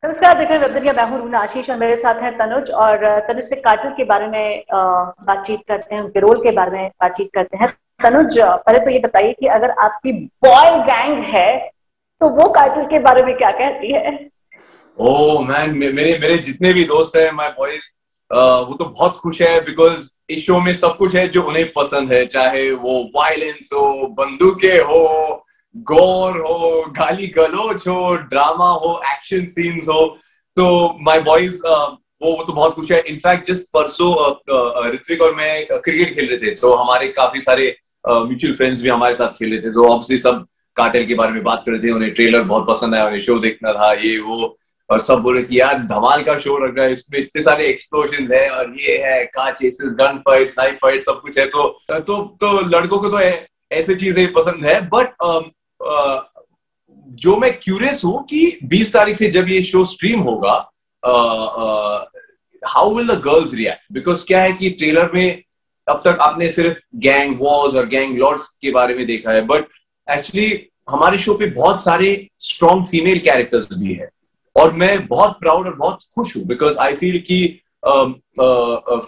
नमस्कार, देख रहे हैं वेब दुनिया। मैं हूं रूना आशीष और मेरे साथ हैं तनुज। और तनुज से कातिल के बारे में बातचीत करते हैं, उनके रोल के बारे में बातचीत करते हैं। तनुज, पहले तो ये बताइए कि अगर आपकी बॉय गैंग है तो वो कातिल के बारे में क्या कहती है? ओह मैन, मेरे मेरे जितने भी दोस्त हैं, माय बॉयज, वो तो बहुत खुश है बिकॉज इस शो में सब कुछ है जो उन्हें पसंद है। चाहे वो वायलेंस हो, बंदूकें हो, गोर हो, गाली गलौज हो, ड्रामा हो, एक्शन सीन्स हो, तो माय बॉयज वो तो बहुत खुश है। इनफैक्ट जस्ट परसों ऋत्विक और मैं क्रिकेट खेल रहे थे, तो हमारे काफी सारे म्यूचुअल फ्रेंड्स भी हमारे साथ खेल रहे थे, तो ऑब्वियसली सब कार्टेल के बारे में बात कर रहे थे। उन्हें ट्रेलर बहुत पसंद आया, उन्हें शो देखना था, ये वो, और सब बोल रहे कि यार धमाल का शो लग रहा है, इसमें इतने सारे एक्सप्लोजन है और ये है car chases, gun fights, knife fight, सब कुछ है। तो लड़कों को तो ऐसे चीजें पसंद है। बट जो मैं क्यूरियस हूं कि 20 तारीख से जब ये शो स्ट्रीम होगा, how will the girls react, because क्या है कि ट्रेलर में अब तक आपने सिर्फ गैंग वॉर्स और गैंग लॉर्ड्स के बारे में देखा है, बट एक्चुअली हमारे शो पे बहुत सारे स्ट्रॉन्ग फीमेल कैरेक्टर्स भी है, और मैं बहुत प्राउड और बहुत खुश हूं बिकॉज आई फील कि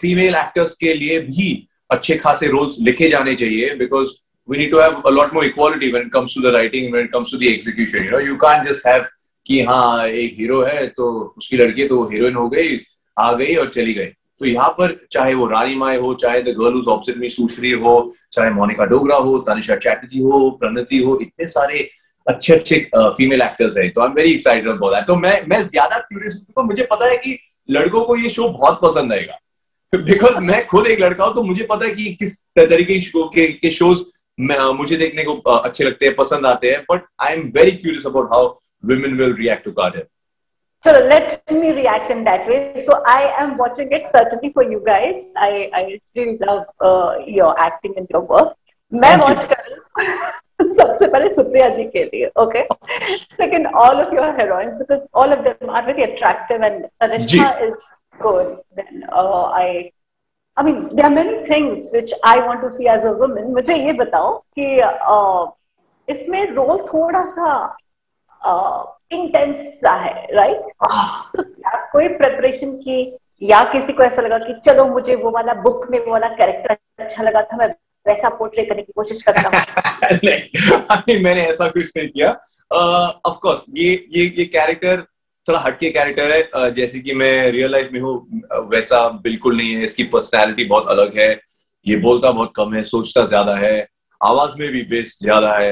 फीमेल एक्टर्स के लिए भी अच्छे खासे रोल्स लिखे जाने चाहिए, because we need to have a lot more equality when it comes to the writing, when it comes to the execution. You know, you can't just have कि हाँ एक हीरो है तो उसकी लड़की तो हीरोइन हो गई, आ गई और चली गई। तो यहाँ पर चाहे वो रानी माय हो, चाहे द गर्ल हुज ऑपोजिट मी सुश्री हो, चाहे मोनिका डोगरा हो, तनिषा चैटर्जी हो, प्रणति हो, इतने सारे अच्छे अच्छे फीमेल एक्टर्स हैं। तो आई am very excited about that. तो मैं ज्यादा क्यूरियस हूँ, तो मुझे पता है कि लड़कों को ये शो बहुत पसंद आएगा, बिकॉज मैं खुद एक लड़का हूँ, तो मुझे पता है कि किस तरीके के शोज मुझे देखने को अच्छे लगते हैं, पसंद आते हैं। But I am very curious about how women will react to Carter. So let me react in that way. So I am watching it certainly for you guys. I really love your acting and your work. मैं watch कर रही हूँ सबसे पहले सुप्रिया जी के लिए, okay? Second, all of your heroines, because all of them are very attractive and Tanishka is good. Then I mean, there are many things which I want to see as a woman. मुझे ये बताओ कि इसमें role थोड़ा सा intense सा है, right? तो क्या कोई प्रिपरेशन की, या किसी को ऐसा लगा कि चलो मुझे वो वाला बुक में वो वाला कैरेक्टर अच्छा लगा था, मैं वैसा पोर्ट्रे करने की कोशिश करता हूँ? नहीं, मैंने ऐसा कुछ नहीं किया। ऑफ कोर्स ये कैरेक्टर थोड़ा हटके कैरेक्टर है, जैसे कि मैं रियल लाइफ में हूँ वैसा बिल्कुल नहीं है। इसकी पर्सनैलिटी बहुत अलग है, ये बोलता बहुत कम है, सोचता ज्यादा है, आवाज में भी बेस ज्यादा है,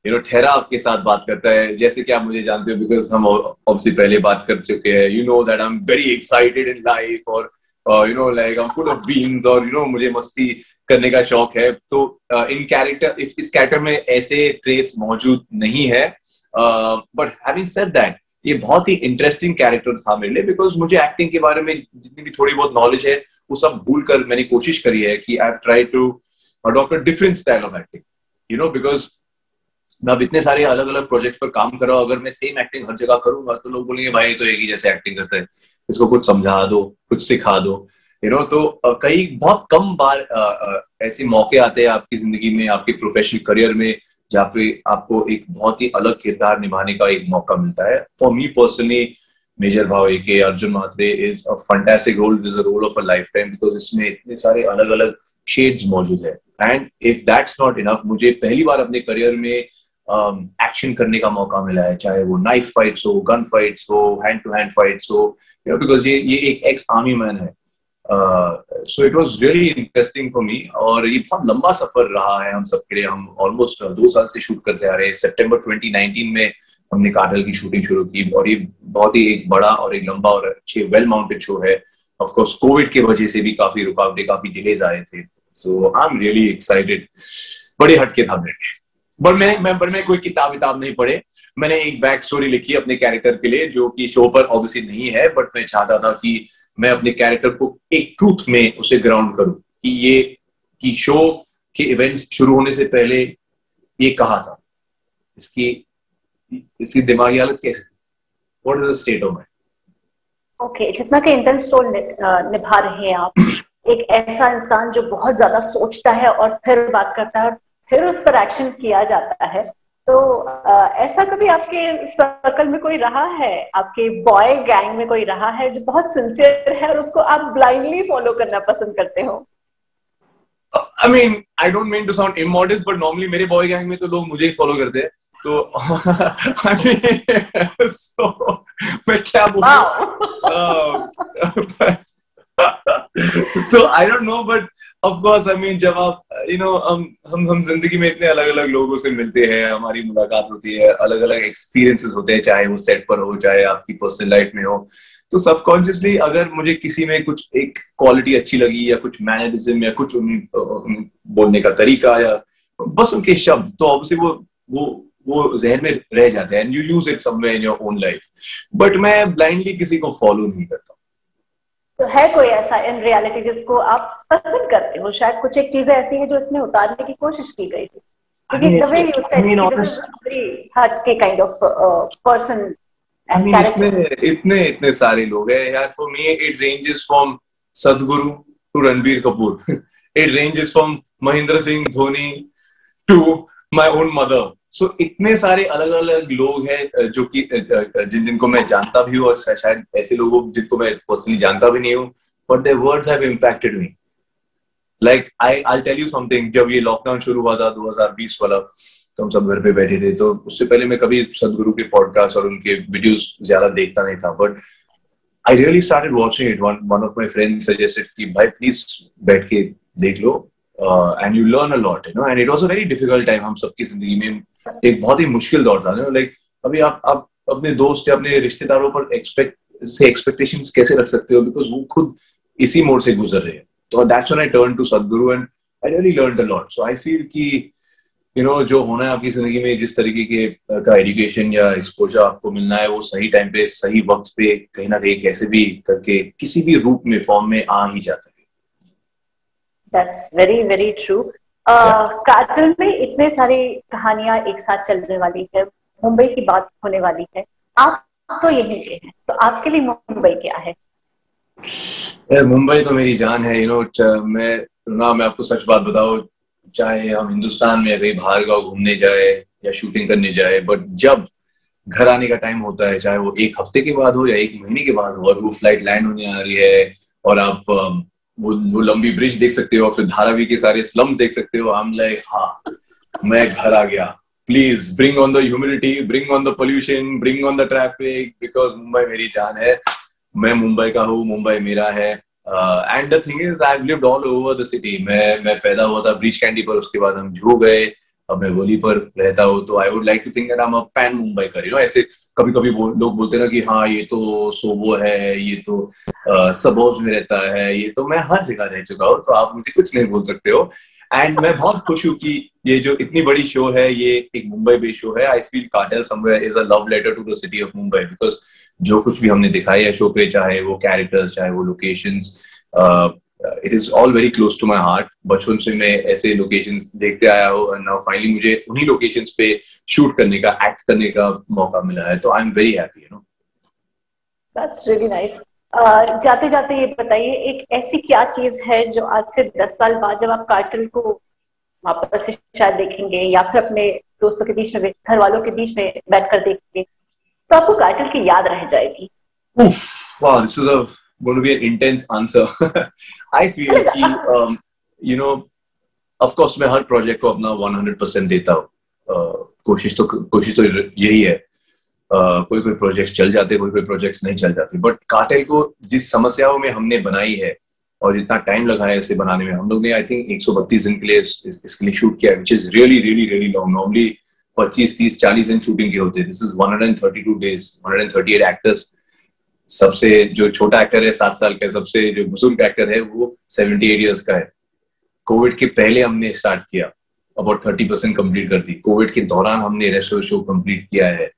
यू नो, ठहराव के साथ बात करता है। जैसे कि आप मुझे जानते हो बिकॉज हम ऑब्वियसली पहले बात कर चुके हैं, you know that I am very excited in life, और you know like I am full of beans, और यू नो मुझे मस्ती करने का शौक है। तो इन कैरेक्टर इस कैरेक्टर में ऐसे ट्रेट्स मौजूद नहीं है। बट हैविंग सेड दैट, ये बहुत ही इंटरेस्टिंग कैरेक्टर था मेरे लिए, बिकॉज मुझे एक्टिंग के बारे में जितनी भी थोड़ी बहुत नॉलेज है वो सब भूल कर मैंने कोशिश करी है कि I have tried to adopt a different style of acting, you know, because मैं अब इतने सारे अलग अलग प्रोजेक्ट पर काम कर रहा हूँ। अगर मैं सेम एक्टिंग हर जगह करूंगा तो लोग बोलेंगे भाई तो एक ही जैसे एक्टिंग करते हैं, इसको कुछ समझा दो, कुछ सिखा दो, यू नो। तो कई बहुत कम बार ऐसे मौके आते हैं आपकी जिंदगी में, आपके प्रोफेशनल करियर में, जहाँ पे आपको एक बहुत ही अलग किरदार निभाने का एक मौका मिलता है। फॉर मी पर्सनली, मेजर भाव के Arjun Mhatre is a fantastic role, is a role of a lifetime, because इसमें इतने सारे अलग अलग शेड्स मौजूद है। And if that's not enough, मुझे पहली बार अपने करियर में एक्शन करने का मौका मिला है, चाहे वो नाइफ फाइट्स हो, गन फाइट्स हो, हैंड टू हैंड फाइट्स हो, यू नो, बिकॉज ये एक एक्स आर्मी मैन है। So it was really interesting for me, और ये बहुत लंबा सफर रहा है हम सबके लिए। हम ऑलमोस्ट 2 साल से शूट करते आ रहे हैं। सितंबर 2019 में हमने काटल की शूटिंग शुरू की, और ये बहुत ही एक बड़ा और एक लंबा और अच्छे वेल माउंटेड शो है। ऑफ कोर्स कोविड की वजह से भी काफी रुकावटें, काफी डिलेज आए थे। सो आई एम रियली एक्साइटेड। बड़े हटके था मेरे, पर मैंने कोई किताब नहीं पढ़े। मैंने एक बैक स्टोरी लिखी अपने कैरेक्टर के लिए, जो कि शो पर ऑब्वियसली नहीं है, बट मैं चाहता था कि मैं अपने कैरेक्टर को एक ट्रूथ में उसे ग्राउंड करूं कि शो के इवेंट्स शुरू होने से पहले ये कहा था, इसकी दिमागी हालत कैसे थी, what is the state of mind. Okay, जितना कि इंटेंस रोल निभा रहे हैं आप, एक ऐसा इंसान जो बहुत ज्यादा सोचता है और फिर बात करता है और फिर उस पर एक्शन किया जाता है, तो ऐसा कभी आपके सर्कल में कोई रहा है, आपके बॉय गैंग में कोई रहा है जो बहुत सिंसियर है और उसको आप ब्लाइंडली फॉलो करना पसंद करते हो? I mean, I don't mean to sound immodest, but normally मेरे बॉय गैंग में तो लोग मुझे ही फॉलो करते हैं, तो I mean, so मैं क्या बोलूं? तो I don't know, but of course, I mean, जब आप हम जिंदगी में इतने अलग अलग लोगों से मिलते हैं, हमारी मुलाकात होती है, अलग अलग एक्सपीरियंसेस होते हैं, चाहे वो सेट पर हो, चाहे आपकी पर्सनल लाइफ में हो, तो सबकॉन्शियसली अगर मुझे किसी में कुछ एक क्वालिटी अच्छी लगी या कुछ मैनरिज्म या कुछ बोलने का तरीका या बस उनके शब्द, तो ऑब्वियसली वो जहन में रह जाते हैं and you use it somewhere in your own life, but मैं ब्लाइंडली किसी को फॉलो नहीं करता। तो है कोई ऐसा इन रियलिटी जिसको आप पसंद करते हो? शायद कुछ एक चीजें ऐसी हैं जो इसमें उतारने की कोशिश की गई थी, क्योंकि the way you said this is a very hardcore kind of person and character. इतने सारे लोग हैं यार। For me it ranges from Sadhguru to Ranbir Kapoor. It ranges from Mahendra Singh Dhoni to my own mother. So इतने सारे अलग अलग लोग हैं जो कि जिनको मैं जानता भी हूँ और शायद ऐसे लोगों जिनको मैं पर्सनली जानता भी नहीं हूँ, but their words have impacted me. Like I'll tell you something, जब ये लॉकडाउन शुरू हुआ था 2020 वाला, तो हम सब घर पे बैठे थे, तो उससे पहले मैं कभी सदगुरु के पॉडकास्ट और उनके वीडियोस ज्यादा देखता नहीं था, but I really started watching it. One of my friends suggested कि भाई प्लीज बैठ के देख लो, and you learn a lot, you know, and it was a very difficult time हम सबकी जिंदगी में, एक बहुत ही मुश्किल दौर था, like अभी आप अपने दोस्त या अपने रिश्तेदारों पर एक्सपेक्टेशंस कैसे रख सकते हो, बिकॉज वो खुद इसी मोड से गुजर रहे हैं। तो that's when I turned to Sadhguru and I really learned a lot. So I feel कि जो होना है आपकी जिंदगी में, जिस तरीके का एजुकेशन या एक्सपोजर आपको मिलना है, वो सही टाइम पे सही वक्त पे कहीं ना कहीं कैसे भी करके किसी भी रूप में फॉर्म में आ ही जाता है। That's very very true. Cartoon में इतने सारी कहानियां एक साथ चलने वाली है, मुंबई की बात होने वाली है, आप तो यहीं के हैं, तो आपके लिए मुंबई क्या है? मुंबई तो मेरी जान है। मैं आपको सच बात बताऊं, चाहे हम हिंदुस्तान में कहीं बाहर गाँव घूमने जाए या शूटिंग करने जाए, बट जब घर आने का टाइम होता है, चाहे वो एक हफ्ते के बाद हो या एक महीने के बाद हो, और वो फ्लाइट लैंड होने आ रही है और आप वो लंबी ब्रिज देख सकते हो और फिर धारावी के सारे स्लम्स देख सकते हो, I'm like, हाँ मैं घर आ गया, please bring on the humidity, bring on the pollution, bring on the traffic, because Mumbai मेरी जान है, मैं मुंबई का हूँ, मुंबई मेरा है। And the thing is I have lived all over the city. मैं पैदा हुआ था ब्रिज कैंडी पर, उसके बाद हम जू गए, अब मैं गोली पर रहता हूँ, तो I would like to think that I am a pan Mumbaikar. ऐसे कभी कभी लोग बोलते हैं ना कि हाँ ये तो सोबो है, ये तो सबोर्ब्स में रहता है, ये तो मैं हर जगह रह चुका हूँ, तो आप मुझे कुछ नहीं बोल सकते हो। एंड मैं बहुत खुश हूँ कि ये जो इतनी बड़ी शो है, ये एक मुंबई बेस्ड शो है। I feel Cartel somewhere is a love letter to the city of Mumbai, because जो कुछ भी हमने दिखाया है शो पे, चाहे वो कैरेक्टर्स, चाहे वो locations, it is all very close to my heart. बचपन से मैं ऐसे लोकेशंस देखते आया हूँ, एंड नाउ फाइनली मुझे उन्हीं लोकेशंस पे शूट करने का, एक्ट करने का मौका मिला है, तो आई am very happy. That's really nice. जाते जाते ये बताइए, एक ऐसी क्या चीज है जो आज से 10 साल बाद जब आप कार्टल को वापस से शायद देखेंगे या फिर अपने दोस्तों के बीच में, घर वालों के बीच में बैठकर देखेंगे, तो आपको कार्टल की याद रह जाएगी? Wow, this is going to be an intense answer. I feel कि of course मैं हर प्रोजेक्ट को अपना 100% देता हूँ। कोशिश तो यही है। कोई प्रोजेक्ट्स चल जाते, कोई प्रोजेक्ट्स नहीं चल जाते, बट कार्टेल को जिस समस्याओं में हमने बनाई है और जितना टाइम लगा है इसे बनाने में, हम लोग ने आई थिंक 132 दिन के लिए इसके लिए शूट किया है, which is really really really long. Normally 25, 30, 40 दिन शूटिंग के होते हैं। This is 132 days, 138 actors. सबसे जो छोटा एक्टर है 7 साल का, सबसे जो बुजुर्ग एक्टर है वो 78 इयर्स का है। कोविड के पहले हमने स्टार्ट किया, अबाउट 30% कंप्लीट कर दी। कोविड के दौरान हमने रेस्ट ऑफ शो कंप्लीट किया है।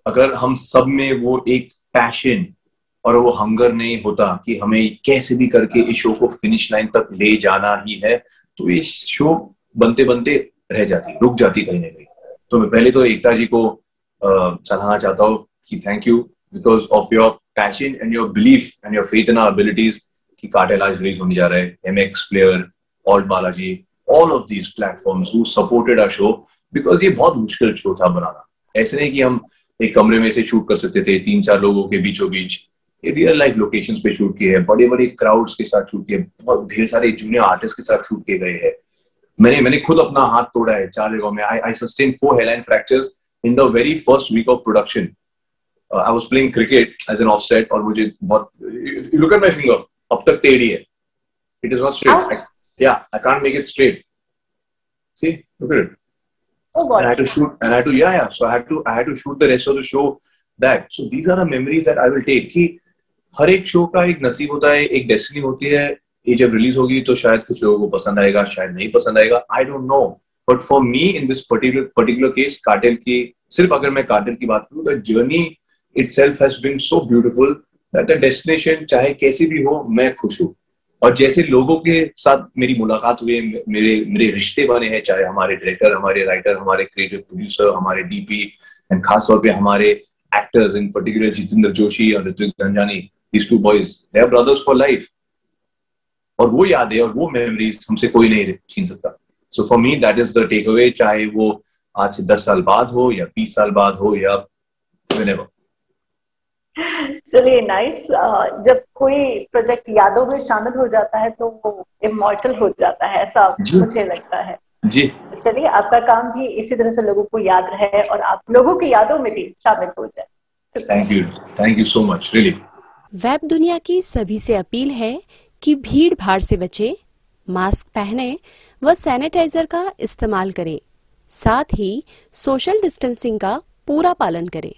अगर हम सब में वो एक पैशन और वो हंगर नहीं होता कि हमें कैसे भी करके इस शो को फिनिश लाइन तक ले जाना ही है, तो ये शो बनते बनते रह जाती, रुक जाती कहीं ना कहीं। तो मैं पहले तो एकता जी को सराहना चाहता हूँ कि thank you, because of your passion and your belief and your faith in our abilities, कि कार्टेल आज रिलीज होने जा रहा है। MX Player, Alt Balaji, all of these platforms who supported our show, because ये बहुत मुश्किल शो था बनाना। ऐसे नहीं कि हम एक कमरे में से शूट कर सकते थे 3-4 लोगों के बीचों बीच। ये रियल लाइफ लोकेशंस पे शूट किए हैं, बड़े बड़े क्राउड्स के साथ शूट किए, बहुत ढेर सारे जूनियर आर्टिस्ट के साथ शूट किए गए हैं। मैंने खुद अपना हाथ तोड़ा है 4 जगहों में। आई sustain 4 hairline fractures in the very first week of production. I was playing cricket as an offset और मुझे बहुत, you look at my finger, अब तक टेढ़ी है. It is not straight. I can't make it straight. See, look at it. Oh God. And I had to shoot, and I had to, yeah. So I had to shoot the rest of the show that. So these are the memories that I will take. कि हर एक show का एक नसीब होता है, एक destiny होती है। ये जब रिलीज होगी तो शायद कुछ लोगों को पसंद आएगा, शायद नहीं पसंद आएगा, I don't know. But for me in this particular case, Cartel की, सिर्फ अगर मैं कार्टेल की बात करूं, the journey itself has been so beautiful that the destination चाहे कैसी भी हो, मैं खुश हूं। और जैसे लोगों के साथ मेरी मुलाकात हुई, मेरे रिश्ते बने हैं, चाहे हमारे डायरेक्टर, हमारे राइटर, हमारे क्रिएटिव प्रोड्यूसर, हमारे डीपी, एंड खासतौर पे हमारे एक्टर्स, इन पर्टिकुलर जितेंद्र जोशी और Ritwik Dhanjani, these 2 boys, they are brothers for life. और वो यादें और वो मेमोरीज हमसे कोई नहीं छीन सकता। So for me that is the takeaway, चाहे वो आज से 10 साल बाद हो या 20 साल बाद हो या whenever. चलिए, नाइस। जब कोई प्रोजेक्ट यादों में शामिल हो जाता है तो वो इमॉर्टल हो जाता है, ऐसा मुझे लगता है जी। चलिए, आपका काम भी इसी तरह से लोगों को याद रहे और आप लोगों की यादों में भी शामिल हो जाए। Thank you so much, really. Web दुनिया की सभी से अपील है कि भीड़ भाड़ से बचें, मास्क पहने व सैनिटाइजर का इस्तेमाल करें, साथ ही सोशल डिस्टेंसिंग का पूरा पालन करें।